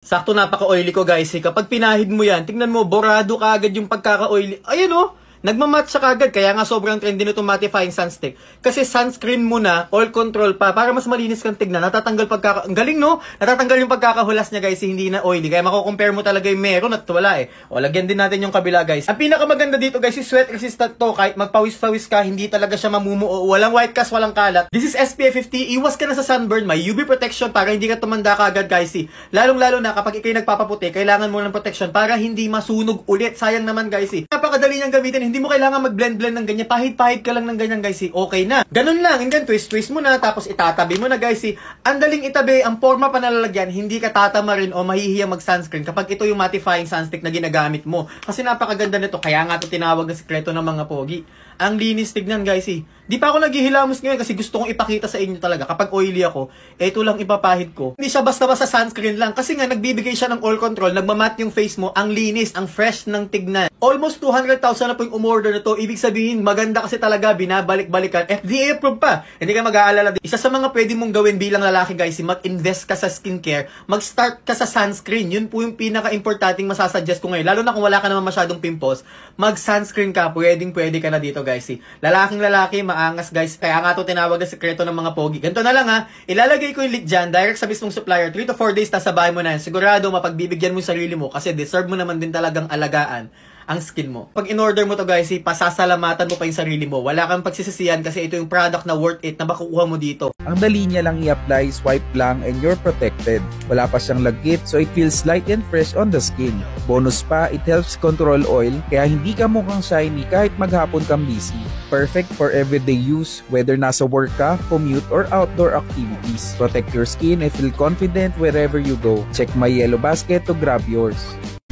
Sakto napaka-oily ko guys. Kapag pinahid mo yan, tingnan mo, borado ka agad yung pagkaka-oily. Ayun oh, nagmamat siya kagad. Kaya nga sobrang trendy nito mattifying sunstick. Kasi sunscreen mo na, all control pa, para mas malinis kang tignan. Natatanggal ang galing no? Natatanggal yung pagkakahulas niya guys, hindi na oily. Kaya mako-compare mo talaga yung meron at wala eh. O, lagyan din natin yung kabila guys. Ang pinakamaganda dito guys, is sweat resistant to. Kahit magpawis-pawis ka, hindi talaga siya mamumuo. Walang white cast, walang kalat. This is SPF 50. Iwas ka na sa sunburn. May UV protection para hindi ka tumanda kagad guys. Lalong-lalo na kapag ikay nagpapaputi, kailangan mo ng protection para hindi masunog ulit. Sayang naman guys. Napakadali niyang gamitin. Hindi mo kailangan mag-blend-blend ng ganyan. Pahid-pahid ka lang ng ganyan guys. Okay na. Ganun lang. And then twist-twist mo na. Tapos itatabi mo na guys. Ang daling itabi. Ang forma pa nalalagyan. Hindi ka tatama rin o mahihiyang mag-sunscreen kapag ito yung mattifying sunstick na ginagamit mo. Kasi napakaganda nito. Kaya nga ito tinawag na sikreto ng mga pogi. Ang linis tignan guys. Di pa ako naghihilamos ngayon kasi gusto kong ipakita sa inyo talaga. Kapag oily ako, ito lang ipapahid ko. Hindi siya basta-basta sunscreen lang. Kasi nga nagbibigay siya ng all control. Nagmamat yung face mo. Ang linis. Ang fresh ng tignan. Almost 200,000 na po yung umorder na to. Ibig sabihin, maganda kasi talaga, binabalik-balikan. FDA approved pa. Hindi ka mag-aalala din. Isa sa mga pwede mong gawin bilang lalaki guys, mag-invest ka sa skincare. Mag-start ka sa sunscreen. Yun po yung pinaka-importanting masasuggest ko ngayon. Lalo na kung wala ka naman masyadong pimples, mag-sunscreen ka. Pwedeng-pwede ka na dito guys. Lalaking-lalaki, maangas guys. Kaya nga to tinawag na sekreto ng mga pogi. Ganito na lang ha. Ilalagay ko yung link dyan, direct sa mismong supplier. 3 to 4 days, tasabay mo na yan. Sigurado, mapagbibigyan mo yung sarili mo kasi deserve mo naman din talagang alagaan ang skin mo. Pag in-order mo to guys, pasasalamatan mo pa yung sarili mo. Wala kang pagsisisihan kasi ito yung product na worth it na makukuha mo dito. Ang dali niya lang i-apply, swipe lang and you're protected. Wala pa siyang lagkit so it feels light and fresh on the skin. Bonus pa, it helps control oil kaya hindi ka mukhang shiny kahit maghapon kang busy. Perfect for everyday use whether nasa work ka, commute or outdoor activities. Protect your skin and feel confident wherever you go. Check my yellow basket to grab yours.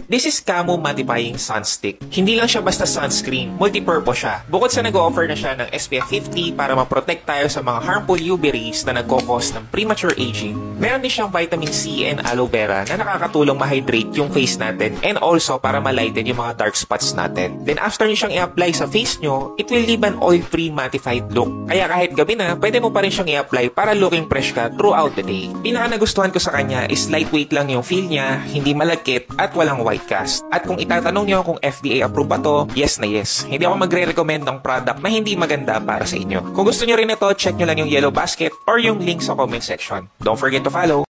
This is Camo Mattifying Sunstick. Hindi lang siya basta sunscreen, multi-purpose siya. Bukod sa nag-offer na siya ng SPF 50 para ma-protect tayo sa mga harmful UV rays na nagkakos ng premature aging, meron din siyang vitamin C and aloe vera na nakakatulong ma-hydrate yung face natin and also para ma-lighten yung mga dark spots natin. Then after nyo siyang i-apply sa face nyo, it will leave an oil-free mattified look. Kaya kahit gabi na, pwede mo pa rin siyang i-apply para looking fresh ka throughout the day. Pinaka nagustuhan ko sa kanya is lightweight lang yung feel niya, hindi malagkit at walang white cast. At kung itatanong nyo kung FDA approved ba to, yes na yes. Hindi ako magre-recommend ng product na hindi maganda para sa inyo. Kung gusto nyo rin ito, check nyo lang yung yellow basket or yung link sa comment section. Don't forget to follow.